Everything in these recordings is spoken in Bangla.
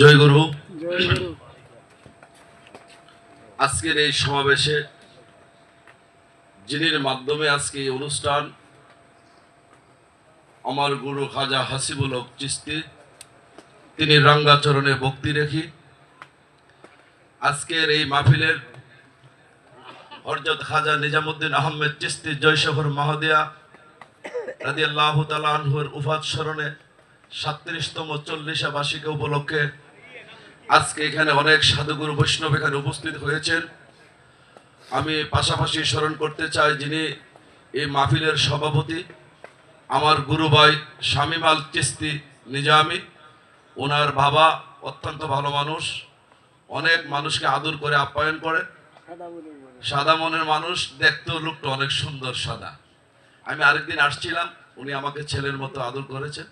জয় গুরু। আজকের এই সমাবেশে যিনির মাধ্যমে আজকে এই অনুষ্ঠান, আমার গুরু খাজা হাসিবুল হক চিশতি, তিনি রাঙ্গাচরণে ভক্তি রেখে আজকের এই মাহফিলের হযরত খাজা নিজামুদ্দিন আহমেদ চিশতি জয়শহর মাহদিয়া রাদিয়াল্লাহু তাআলা আনহুর উফাত স্মরণে 37তম 40 বার্ষিকী উপলক্ষে আজকে এখানে অনেক সাধুগুরু বৈষ্ণব এখানে উপস্থিত হয়েছেন। আমি পাশাপাশি স্মরণ করতে চাই যিনি এই মাহফিলের সভাপতি, আমার গুরু ভাই শামীম আল চিশতি নিজামী। ওনার বাবা অত্যন্ত ভালো মানুষ, অনেক মানুষকে আদর করে আপ্যায়ন করে, সাদা মনের মানুষ, দেখতেও লোকটা অনেক সুন্দর সাদা। আমি আরেকদিন আসছিলাম, উনি আমাকে ছেলের মতো আদর করেছেন।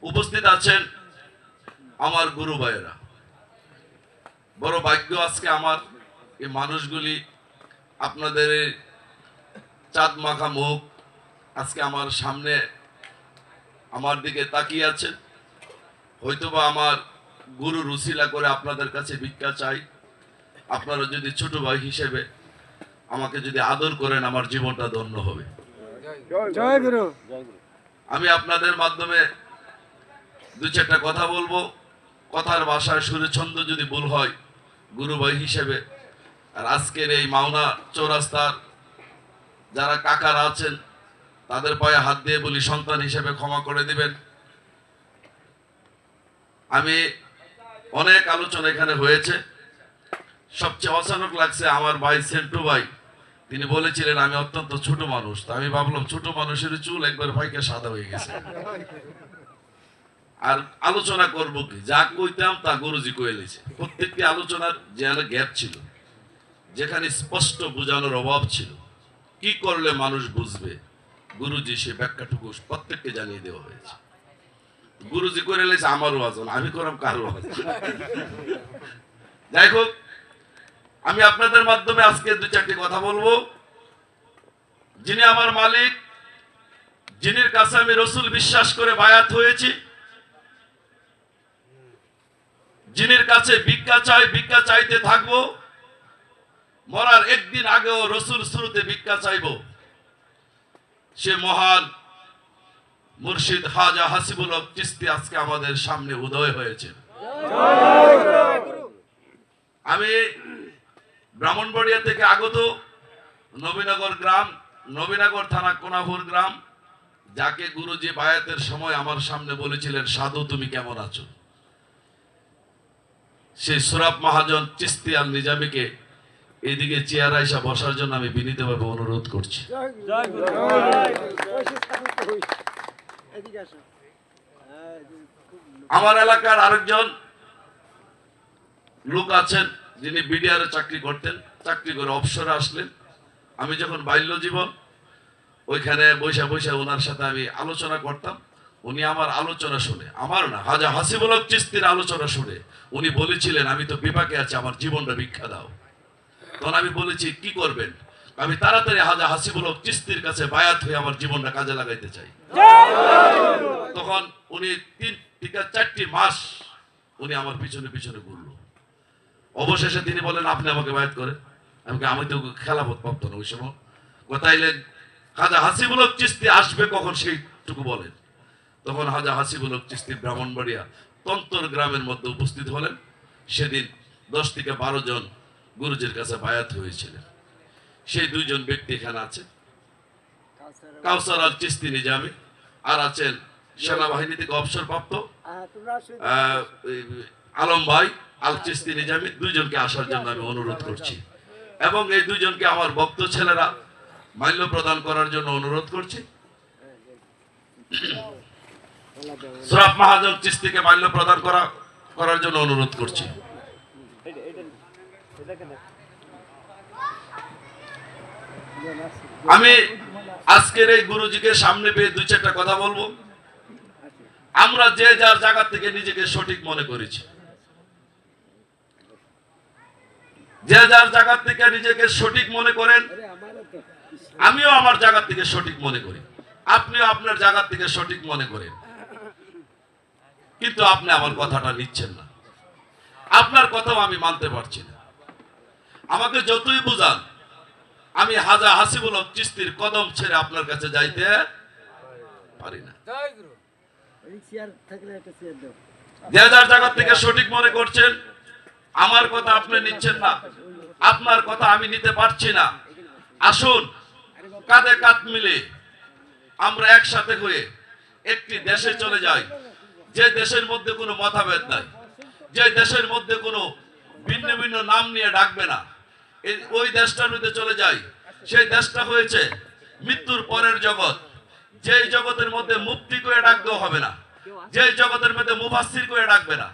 উপস্থিত আছেন আমার গুরু ভাইয়েরা, বড় ভাগ্য আজকে আমার এই মানুষগুলি, আপনাদের চাঁদ মাখা মুখ আজকে আমার সামনে আমার দিকে তাকিয়ে আছেন। হয়তোবা আমার গুরু রুসিলা করে আপনাদের কাছে ভিক্ষা চাই। আপনারা যদি ছোট ভাই হিসেবে আমাকে যদি আদর করেন, আমার জীবনটা ধন্য হবে। জয় গুরু। আমি আপনাদের মাধ্যমে দু চারটা কথা বলবো। কথার ভাষায় সুরে ছন্দ যদি ভুল হয় গুরু ভাই হিসেবে, আর আজকের এই মাওনা চৌরাস্তার যারা কাকারা আছেন তাদের পায়ে হাত দিয়ে বলি সন্তান হিসেবে ক্ষমা করে দিবেন। আমি অনেক আলোচনা এখানে হয়েছে, সবচেয়ে অচানক লাগছে আমার ভাই সেন্টু ভাই, তিনি বলেছিলেন আমি অত্যন্ত ছোট মানুষ। তা আমি ভাবলাম ছোট মানুষের চুল একবার ভাইকে সাদা হয়ে গেছে, আর আলোচনা করব কি, যা কইতাম তা গুরুজি কয়ে লিছে। প্রত্যেকটি আলোচনার যেখানে গ্যাপ ছিল, যেখানে স্পষ্ট বোঝানোর অভাব ছিল, কি করলে মানুষ বুঝবে, গুরুজি সে ব্যাখ্যাটুকু প্রত্যেককে জানিয়ে দেওয়া হয়েছে। গুরুজি করে লেছে আমারও ওয়াজন, আমি করলাম কারো ওয়াজন। যাই হোক, আমি আপনাদের মাধ্যমে আজকে দু চারটি কথা বলবো। যিনি আমার মালিক, যিনির কাছে আমি রসুল বিশ্বাস করে বায়াত হয়েছি, যিনির কাছে ভিক্ষা চাই, ভিক্ষা চাইতে থাকবো, মরার একদিন আগেও রসুল শুরুতে ভিক্ষা চাইব, সে মহান মুর্শিদ খাজা হাসিবুল হক চিশতি আজকে আমাদের সামনে উদয় হয়েছে। আমি ব্রাহ্মণবাড়িয়া থেকে আগত, নবীনগর গ্রাম, নবীনগর থানা কোনাপুর গ্রাম, যাকে গুরুজি বায়াতের সময় আমার সামনে বলেছিলেন সাধু তুমি কেমন আছো, সেই সুরাব মহাজন চিশতি আল নিজামীকে এইদিকে চেয়ার আইসা বসার জন্য আমি বিনীতভাবে অনুরোধ করছি। আমার এলাকার আরেকজন লোক আছেন যিনি বিডিআর চাকরি করতেন, চাকরি করে অবসরে আসলেন। আমি যখন বাল্য জীবন ওইখানে বৈশা বৈশা ওনার সাথে আমি আলোচনা করতাম। উনি আমার আলোচনা শুনে, আমার না খাজা হাসিবুল হক চিশতির আলোচনা শুনে উনি বলেছিলেন আমি তো বিপাকে আছি, আমার জীবনটা ভিক্ষা দাও। তখন আমি বলেছি কি করবেন, আমি তাড়াতাড়ি খাজা হাসিবুল হক চিশতির কাছে বায়াত হয়ে আমার জীবনটা কাজে লাগাইতে চাই। তখন উনি 3 থেকে 4টি মাস উনি আমার পিছনে পিছনে ঘুরলো। অবশেষে তিনি বলেন আপনি আমাকে বায়াত করেন। আমি তো খেলাফত প্রাপ্ত না ওই সময়। তাইলে খাজা হাসিবুল হক চিশতি আসবে কখন সেইটুকু বলেন। তখন খাজা হাসিবুল হক চিশতি ব্রাহ্মণবাড়িয়া তন্তর গ্রামের মধ্যে উপস্থিত হলেন। সেদিন 10 থেকে 12 জন গুরুজির কাছে বায়াত হয়েছিলেন। সেই 2 জন ব্যক্তি এখানে আছে, কাউসার আল চিশতি নিজামী, আর আছেন সেনাবাহিনী থেকে অবসরপ্রাপ্ত আলম ভাই আল চিশতি নিজামী। 2 জনকে আসার জন্য আমি অনুরোধ করছি, এবং এই 2 জনকে আমার ভক্ত ছেলেরা মাল্য প্রদান করার জন্য অনুরোধ করছি। সুরাব মহাজন চিশতিকে মাল্য প্রদান করার জন্য অনুরোধ করছি। আমি আজকের এই গুরুজিকে সামনে পেয়ে 2-4টা কথা বলবো। আমরা যে যার জায়গা থেকে নিজেকে সঠিক মনে করেছি, যে যার জায়গা থেকে নিজেকে সঠিক মনে করেন, আমিও আমার জায়গা থেকে সঠিক মনে করি, আপনিও আপনার জায়গা থেকে সঠিক মনে করেন। কিন্তু আপনি আমার কথাটা নিচ্ছেন না, আপনার কথাও আমি মানতে পারছি না। আমাকে যতই বুঝান, আমি হাজা হাসিবুল হক চিশতির কদম ছেড়ে আপনার কাছে যাইতে পারি না। যে যার জায়গা থেকে সঠিক মনে করছেন, আমার কথা আপনি নিচ্ছেন না, আপনার কথা আমি নিতে পারছি না। আসুন কাঁধে কাঁধ মিলে আমরা একসাথে হয়ে একটি দেশে চলে যাই, যে দেশের মধ্যে কোনো মতভেদ নাই, যে দেশের মধ্যে কোনো ভিন্ন ভিন্ন নাম নিয়ে ডাকবে না। ওই দেশটার মধ্যে চলে যাই, সেই দেশটা হয়েছে মৃত্যুর পরের জগৎ। যেই জগতের মধ্যে মুক্তি করে ডাকতেও হবে না, যে জগতের মধ্যে মুফাসসির করে ডাকবে না,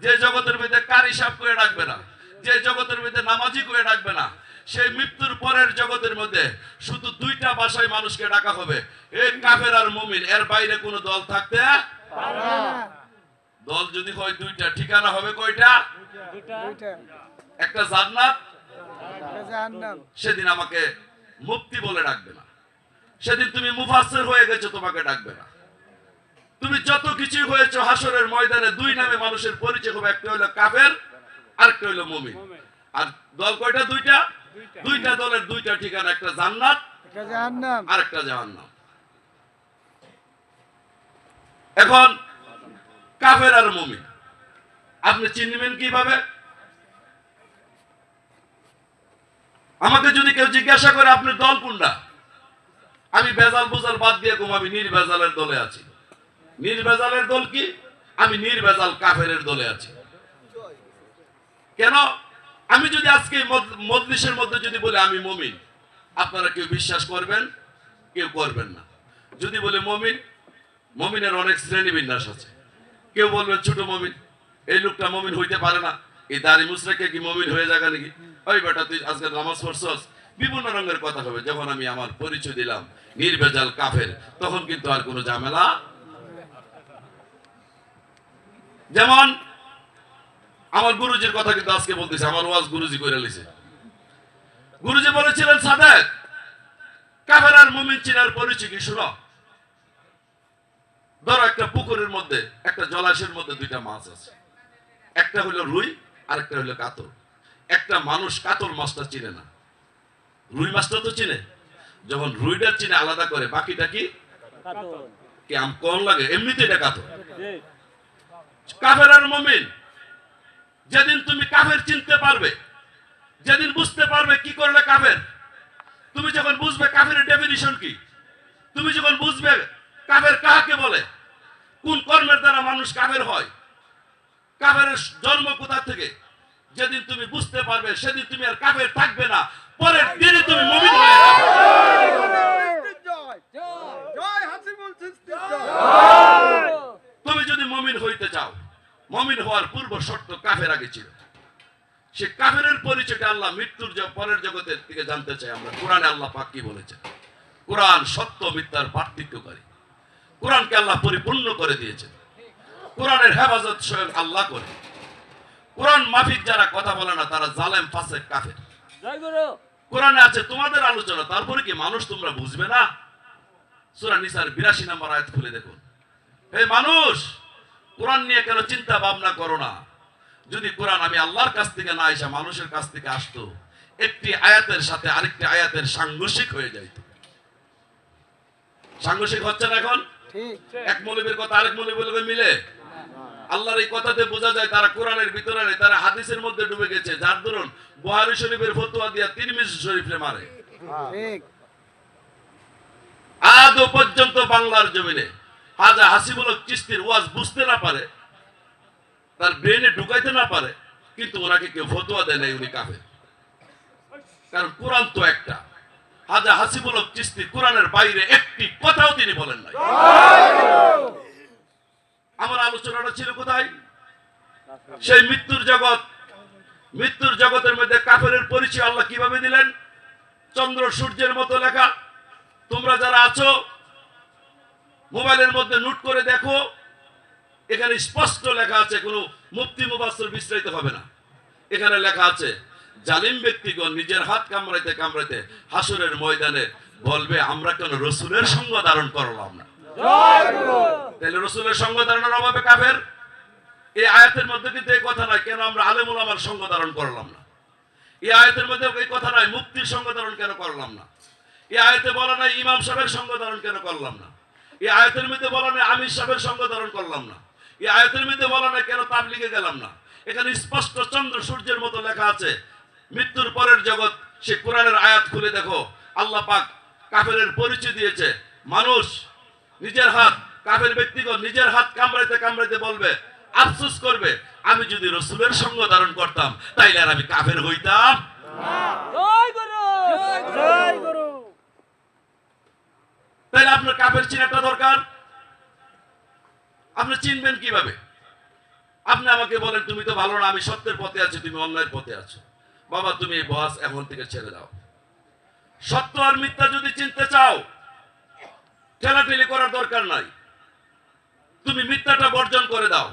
যে জগতের মধ্যে কারি সাহেব করে ডাকবে না, যে জগতের মধ্যে নামাজি করে ডাকবে না, সেই মৃত্যুর পরের জগতের মধ্যে শুধু দুইটা ভাষায় মানুষকে ডাকা হবে, এই কাফের আর মুমিন। এর বাইরে কোনো দল থাকতে পারে না। দল যদি হয় দুইটা, ঠিকানা হবে কয়টা? একটা জান্নাত, সেদিন আমাকে মুফতি বলে ডাকবে না, সেদিন তুমি মুফাসসির হয়ে গেছো, তোমাকে ডাকবে না। তুমি যত কিছু হয়েছো হাসরের ময়দানে দুই নামে মানুষের পরিচয় হবে, একটা হলো কাফের আর একটা হলো মুমিন। আর দল কয়টা? দুইটা। দুইটা দলের দুইটা ঠিকানা, একটা জান্নাত আর একটা জাহান্নাম। এখন কাফের আর মুমিন আপনি চিনবেন কিভাবে? আমাকে যদি কেউ জিজ্ঞাসা করে আপনার দল কোনটা, আমি বেজাল বুজাল বাদ দিয়ে কম আমি নির্বেজালের দলে আছি। নির্বেজালের দল কি? আমি নির্বেজাল কাফেরের দলে আছি। কেন? আমি যদি আজকে মজলিসের মধ্যে যদি বলি আমি মুমিন, আপনারা কেউ বিশ্বাস করবেন, কেউ করবেন না। যদি বলি মুমিন, মুমিনের অনেক শ্রেণী বিন্যাস আছে। কেউ বলবেন ছোট মুমিন, এই লোকটা মুমিন হইতে পারে না, এই দাড়ি মুছরাকে কি মুমিন হয়ে যাবে নাকি? ওই বেটা তুই আজকে নামাজ পড়ছস, বিভিন্ন রঙের কথা হবে। যখন আমি আমার পরিচয় দিলাম নির্বেজাল কাফের, তখন কিন্তু আর কোনো ঝামেলা। যেমন আমার গুরুজির কথা কিন্তু আজকে বলতেছে, আমার ওয়াজ গুরুজি করে লিছে। গুরুজি বলেছিলেন সাদেক, কাফের আর মুমিন চিনার পরিচয় কি শুনো। ধরো একটা পুকুরের মধ্যে, একটা জলাশয়ের মধ্যে দুইটা মাছ আছে, একটা হলো রুই আর একটা হলো কাতল। একটা মানুষ কাতল মাছটা চিনে না, রুই মাছটা তো চিনে। যখন রুইটা চিনে আলাদা করে, বাকিটা কি কি আম কোন লাগে, এমনিতে এটা কাতল। কাফের আর মুমিন, যেদিন তুমি কাফের চিনতে পারবে, যেদিন বুঝতে পারবে কি করলে কাফের, তুমি যখন বুঝবে কাফেরের ডেফিনিশন কি, তুমি যখন বুঝবে কাফের কাকে বলে, কোন কর্মের দ্বারা মানুষ কাফের হয়, কাফেরের জন্ম কোথা থেকে, যেদিন তুমি বুঝতে পারবে, সেদিন তুমি আর কাফের থাকবে না, পরের দিনে তুমি মুমিন হয়ে যাবে। তুমি যদি মুমিন হইতে চাও, মুমিন হওয়ার পূর্ব শর্ত কাফের আগে ছিল। সে কাফেরের পরিচয়টা আল্লাহ মৃত্যুর পরের জগতের থেকে জানতে চাই আমরা। কোরআনে আল্লাহ পাক কি বলেছে? কোরআন সত্য মিথ্যার পার্থক্যকারী। কোরআনকে আল্লাহ পরিপূর্ণ করে দিয়েছেন। কোরআনের হেফাজত স্বয়ং আল্লাহ করে। কোরআন মাফিক যারা কথা বলে না, তারা জালেম, ফাসেক, কাফের। কোরআনে আছে তোমাদের আলোচনা, তারপরে কি মানুষ তোমরা বুঝবে না? সূরা নিসার 82 নম্বর আয়াত খুলে দেখুন। হে মানুষ, কোরআন নিয়ে কেন চিন্তা ভাবনা করো না? যদি কোরআন আমি আল্লাহর কাছ থেকে না এসে মানুষের কাছ থেকে আসতো, একটি আয়াতের সাথে আরেকটি আয়াতের সাংঘর্ষিক হয়ে যাইত। সাংঘর্ষিক হচ্ছে না এখন? এক মৌলবীর কথা আরেক মৌলবীর লগে মিলে। আল্লাহর এই কথাতে বোঝা যায় তারা কোরআনের ভিতরে নেই, তারা হাদিসের মধ্যে ডুবে গেছে। যার ধরুন বুখারী শরীফের ফতোয়া দিয়া তিরমিজি শরীফে মারে। আদৌ পর্যন্ত বাংলার জমিনে হাজা হাসিবুল হক চিশতির ওয়াজ বুঝতে না পারে, তার ব্রেনে ঢুকাইতে না পারে, কিন্তু ওনাকে কেউ ফতোয়া দেয় নাই উনি কাফের। কারণ কোরআন তো একটা। হাজা হাসিবুল হক চিশতি কোরআনের বাইরে একটি কথাও তিনি বলেন নাই। আমার আলোচনাটা ছিল কোথায়? সেই মৃত্যুর জগৎ। মৃত্যুর জগতের মধ্যে কাফেরের পরিচয় আল্লাহ কিভাবে দিলেন? চন্দ্র সূর্যের মতো লেখা। তোমরা যারা আছো মোবাইলের মধ্যে নোট করে দেখো, এখানে স্পষ্ট লেখা আছে, কোনো মুফতি মুফাসসির বিস্তারিত হবে না। এখানে লেখা আছে জালিম ব্যক্তিগণ নিজের হাত কামড়াইতে কামড়াইতে হাসরের ময়দানে বলবে, আমরা কেন রসুলের সঙ্গ ধারণ করলাম না? তাহলে রসুলের সঙ্গ ধারণের অভাবে কাফের। এই আয়াতের মধ্যে কিন্তু এই কথা নাই কেন আমরা আলেম ওলামার সঙ্গ ধারণ করলাম না। এই আয়াতের মধ্যে এই কথা নাই মুফতির সঙ্গ ধারণ কেন করলাম না। এই আয়াতে বলা নাই ইমাম সাহেবের সঙ্গ ধারণ কেন করলাম না। এই আয়াতের মধ্যে বলা নাই আমির সাহেবের সঙ্গ ধারণ করলাম না। এই আয়াতের মধ্যে বলা নাই কেন তাবলিগে গেলাম না। এখানে স্পষ্ট চন্দ্র সূর্যের মতো লেখা আছে মৃত্যুর পরের জগৎ। সে কোরআনের আয়াত খুলে দেখো, আল্লাহ পাক কাফেরের পরিচয় দিয়েছে। মানুষ নিজের হাত, কাফের ব্যক্তিগত নিজের হাত কামড়াইতে কামড়াইতে বলবে, আফসোস করবে, আমি যদি রসুলের সঙ্গ ধারণ করতাম তাইলে আর আমি কাফের হইতাম। তাইলে আপনার কাফের চিনাটা দরকার। আপনি চিনবেন কিভাবে? আপনি আমাকে বলেন তুমি তো ভালো না, আমি সত্যের পথে আছি, তুমি অন্যায়ের পথে আছো। বাবা তুমি এই বহাস এখন থেকে ছেড়ে দাও। সত্য আর মিথ্যা যদি চিনতে চাও ঠেলাঠেলি করার দরকার নাই, তুমি মিথ্যাটা বর্জন করে দাও,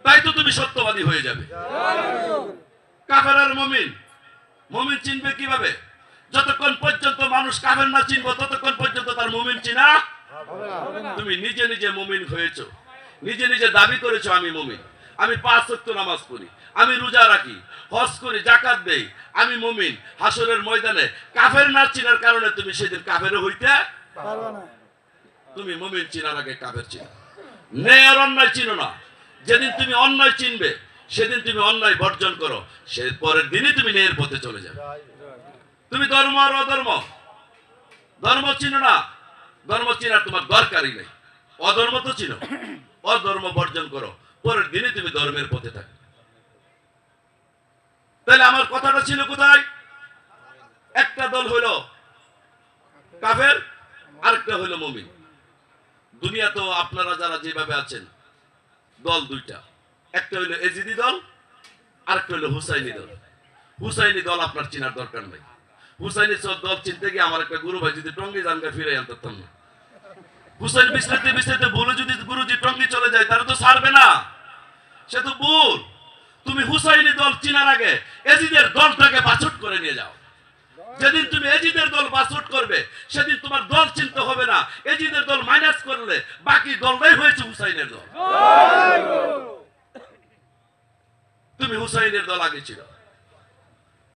তাই তো তুমি সত্যবাদী হয়ে যাবে। কাফের আর মুমিন, মুমিন চিনবে কিভাবে? যতক্ষণ পর্যন্ত মানুষ কাফের না চিনবো ততক্ষণ পর্যন্ত তার মুমিন চিনা। তুমি নিজে নিজে মুমিন হয়েছো, নিজে নিজে দাবি করেছো আমি মুমিন, আমি 5 ওয়াক্ত নামাজ পড়ি, আমি রোজা রাখি, হজ করি, যাকাত দেই, আমি মুমিন। হাসরের ময়দানে কাফের না চিনার কারণে তুমি সেদিন কাফের হইতে পারবে না। তুমি মুমিন চিনার আগে কাফের চিনো। ন্যায় আর অন্যায় চিনো না। যেদিন তুমি অন্যায় চিনবে সেদিন তুমি অন্যায় বর্জন করো, সে পরের দিনই তুমি ন্যায়ের পথে চলে যাবে। তুমি ধর্ম আর অধর্ম, ধর্ম চিনো না, ধর্ম চিনার তোমার দরকারই নেই। অধর্ম তো চিনো, অধর্ম বর্জন করো, পরের দিনই তুমি ধর্মের পথে থাকবে। তাহলে আমার কথাটা ছিল কোথায়? একটা দল হইল কাফের, আরেকটা হইল মুমিন। দুনিয়া তো আপনারা যারা যেভাবে আছেন দল দুইটা, একটা হইল এজিদি দল, আরেকটা হইল হুসাইনি দল। হুসাইনি দল আপনার চিনার দরকার নাই। হুসাইনি দল চিনতে গিয়ে আমার একটা গুরু ভাই যদি টঙ্গি জানগা ফিরে আনতাম না। হুসাইন বিছলাতে বিছলাতে বলে যদি গুরুজি টঙ্গি চলে যায় তাহলে তো ছাড়বে না, সে তো ভুল। তুমি হুসাইনি দল চিনার আগে এজিদের দলটাকে বাছুট করে নিয়ে যাও। যেদিন তুমি এজিদের দল বাছুট করবে সেদিন তোমার দল চিনতে হবে না। এজিদের দল মাইনাস করলে বাকি দলটাই হয়েছে হুসাইনের দল। তুমি হুসাইনের দল আগে ছিল।